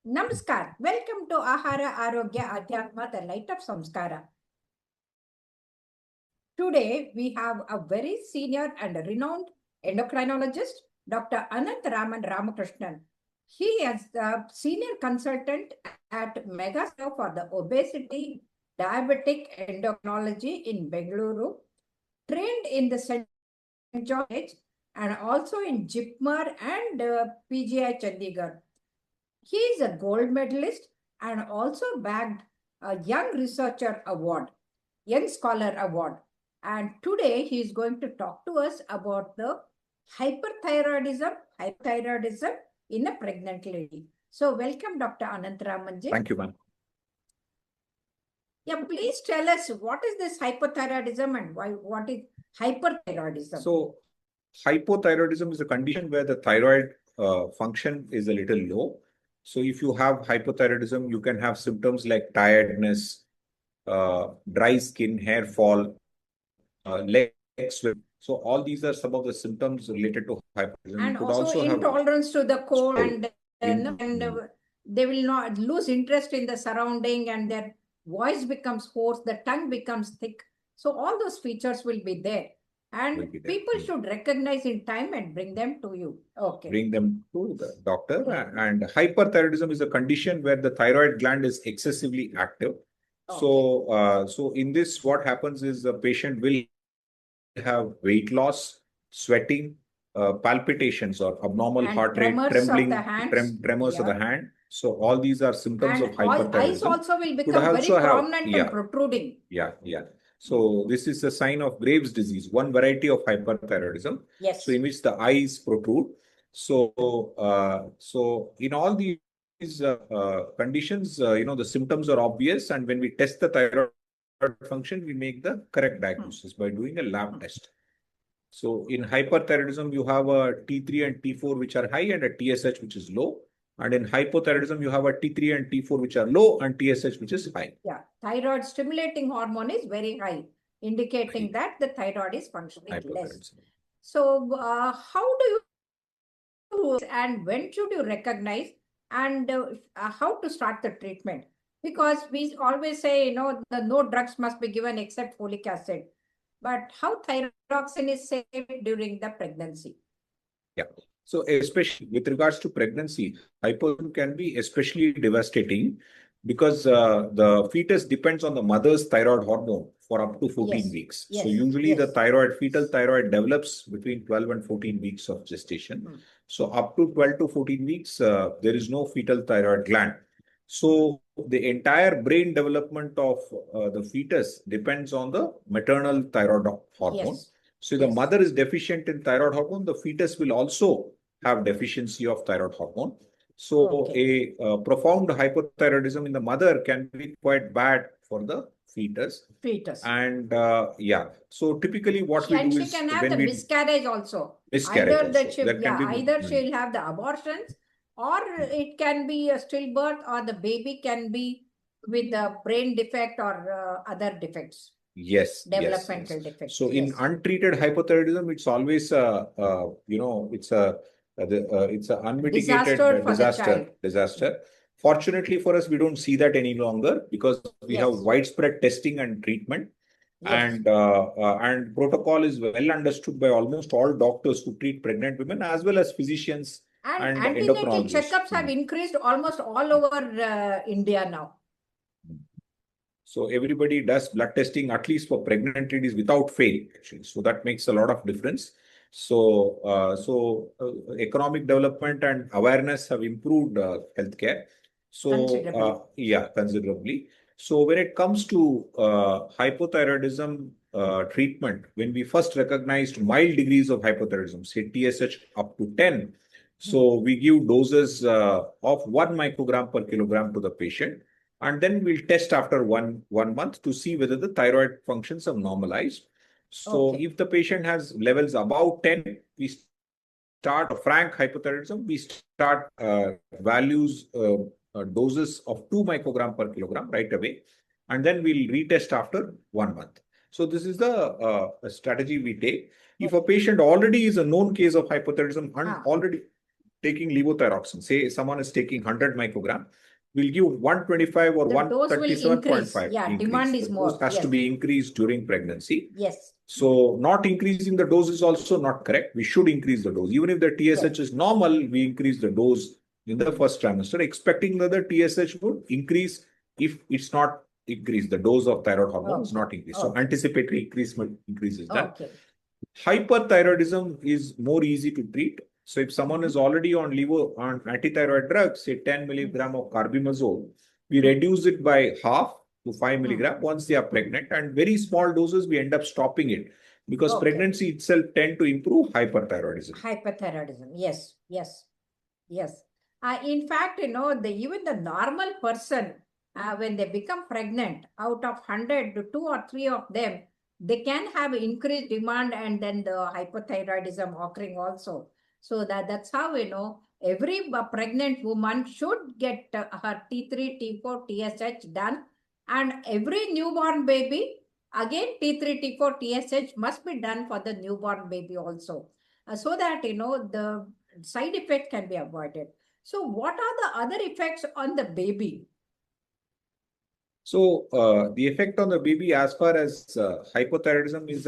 Namaskar. Welcome to Ahara Arogya Adhyatma, the light of Samskara. Today, we have a very senior and renowned endocrinologist, Dr. Anant Raman Ramakrishnan. He is the senior consultant at Megastar for the obesity, diabetic endocrinology in Bengaluru, trained in the St. George and also in JIPMER and PGI Chandigarh. He is a gold medalist and also bagged a Young Researcher Award, Young Scholar Award. And today he is going to talk to us about the hyperthyroidism in a pregnant lady. So welcome, Dr. Anantharamanji. Thank you, ma'am. Yeah, please tell us what is this hypothyroidism and what is hyperthyroidism? So hypothyroidism is a condition where the thyroid function is a little low. So if you have hypothyroidism, you can have symptoms like tiredness, dry skin, hair fall, leg swelling. So all these are some of the symptoms related to hypothyroidism. And also intolerance to the cold and they will not lose interest in the surrounding and their voice becomes hoarse, the tongue becomes thick. So all those features will be there. And people should recognize in time and bring them to you. Okay. Bring them to the doctor. And hyperthyroidism is a condition where the thyroid gland is excessively active. Okay. So in this, what happens is the patient will have weight loss, sweating, palpitations or abnormal heart rate, trembling, tremors of the hand. So all these are symptoms of hyperthyroidism. Eyes also will become very prominent and protruding. Yeah. So this is a sign of Graves' disease, one variety of hyperthyroidism. Yes. So in which the eyes protrude. So in all these conditions, the symptoms are obvious, and when we test the thyroid function, we make the correct diagnosis by doing a lab test. So in hyperthyroidism, you have a T3 and T4 which are high and a TSH which is low. And in hypothyroidism, you have a T3 and T4 which are low and TSH which is high. Yeah, thyroid stimulating hormone is very high, indicating that the thyroid is functioning less. So how do you and when should you recognize and how to start the treatment? Because we always say, no drugs must be given except folic acid. But how thyroxine is safe during the pregnancy? Yeah. So especially with regards to pregnancy, hypothyroidism can be especially devastating because the fetus depends on the mother's thyroid hormone for up to 14 weeks. So usually the fetal thyroid develops between 12 and 14 weeks of gestation. So up to 12 to 14 weeks, there is no fetal thyroid gland. So the entire brain development of the fetus depends on the maternal thyroid hormone. So if the mother is deficient in thyroid hormone, the fetus will also have deficiency of thyroid hormone. So a profound hypothyroidism in the mother can be quite bad for the fetus. And so typically what we do is she can have the miscarriage also. Either she'll have the abortions, or it can be a stillbirth, or the baby can be with the brain defect or other defects. Yes. Developmental defects. So in untreated hypothyroidism, it's always it's an unmitigated disaster. Fortunately for us, we don't see that any longer because we have widespread testing and treatment. And protocol is well understood by almost all doctors who treat pregnant women as well as physicians and antenatal checkups have increased almost all over India now. So everybody does blood testing, at least for pregnant ladies, without fail, actually. So that makes a lot of difference. So, economic development and awareness have improved healthcare. So, considerably. So when it comes to hypothyroidism treatment, when we first recognized mild degrees of hypothyroidism, say TSH up to 10, so we give doses of 1 microgram per kilogram to the patient. And then we'll test after one month to see whether the thyroid functions have normalized. So if the patient has levels above 10, we start frank hypothyroidism. We start values, doses of 2 microgram per kilogram right away. And then we'll retest after 1 month. So this is the strategy we take. If a patient already is a known case of hypothyroidism and already taking levothyroxine, say someone is taking 100 microgram, we'll give 125 or The dose will increase. 137.5 Yeah, increase. demand is The more. dose has to be increased during pregnancy. Yes. So not increasing the dose is also not correct. We should increase the dose. Even if the TSH is normal, we increase the dose in the first trimester, expecting that the TSH would increase if it's not increased. The dose of thyroid hormone is not increased. So anticipatory increase is done. Hyperthyroidism is more easy to treat. So if someone is already on antithyroid drugs, say 10 milligram of carbimazole, we reduce it by half to 5 milligram once they are pregnant, and very small doses we end up stopping it because pregnancy itself tend to improve hyperthyroidism. Hyperthyroidism, yes. In fact, even the normal person, when they become pregnant, out of 100, 2 or 3 of them, they can have increased demand and then the hypothyroidism occurring also. So that's how, every pregnant woman should get her T3, T4, TSH done. And every newborn baby, again, T3, T4, TSH must be done for the newborn baby also. So that, the side effect can be avoided. So what are the other effects on the baby? So the effect on the baby as far as hypothyroidism is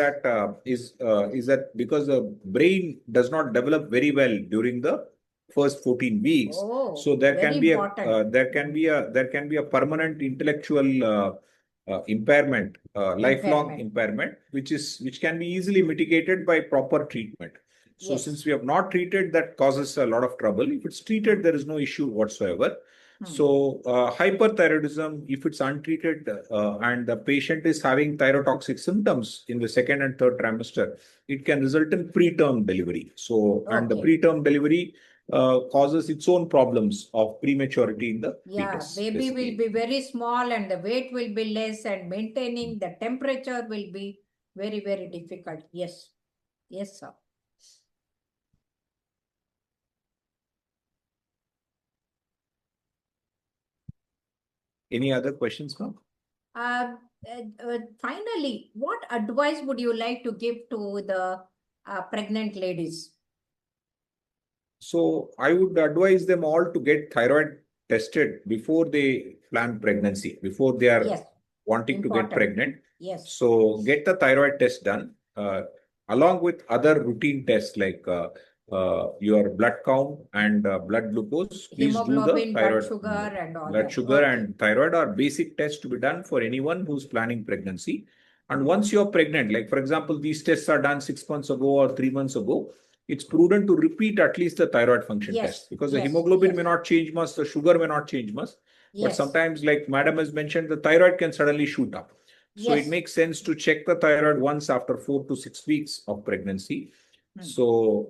that because the brain does not develop very well during the first 14 weeks, so there can be a permanent intellectual impairment, lifelong impairment, which can be easily mitigated by proper treatment. So since we have not treated, that causes a lot of trouble. If it's treated, there is no issue whatsoever. So hyperthyroidism, if it's untreated and the patient is having thyrotoxic symptoms in the second and third trimester, it can result in preterm delivery. So and the preterm delivery causes its own problems of prematurity in the fetus. Baby will be very small and the weight will be less, and maintaining the temperature will be very, very difficult. Yes, sir. Any other questions, ma'am? Finally, what advice would you like to give to the pregnant ladies? So I would advise them all to get thyroid tested before they plan pregnancy, before they are wanting to get pregnant. So get the thyroid test done along with other routine tests like your blood count and blood glucose. Please do the thyroid, blood sugar and thyroid are basic tests to be done for anyone who's planning pregnancy. And once you're pregnant, like for example, these tests are done 6 months ago or 3 months ago, it's prudent to repeat at least the thyroid function test, because the hemoglobin may not change much, the sugar may not change much, but sometimes, like madam has mentioned, the thyroid can suddenly shoot up. So it makes sense to check the thyroid once after 4 to 6 weeks of pregnancy. So,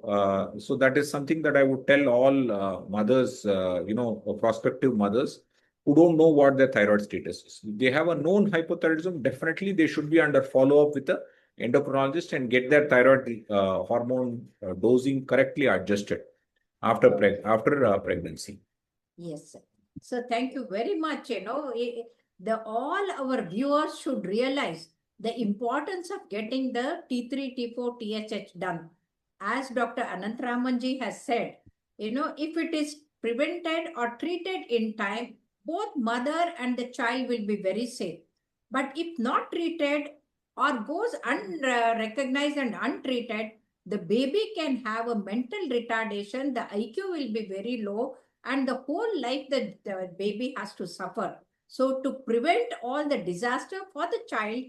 so that is something that I would tell all mothers, prospective mothers who don't know what their thyroid status is. If they have a known hypothyroidism, definitely they should be under follow-up with the endocrinologist and get their thyroid hormone dosing correctly adjusted after pregnancy. Yes, sir. So thank you very much. All our viewers should realize the importance of getting the T3, T4, TSH done. As Dr. Anantharamanji has said, if it is prevented or treated in time, both mother and the child will be very safe. But if not treated or goes unrecognized and untreated, the baby can have a mental retardation, the IQ will be very low, and the whole life the baby has to suffer. So to prevent all the disaster for the child,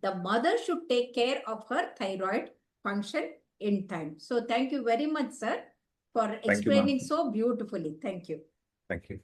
the mother should take care of her thyroid function in time. So thank you very much, sir, for explaining so beautifully. Thank you. Thank you.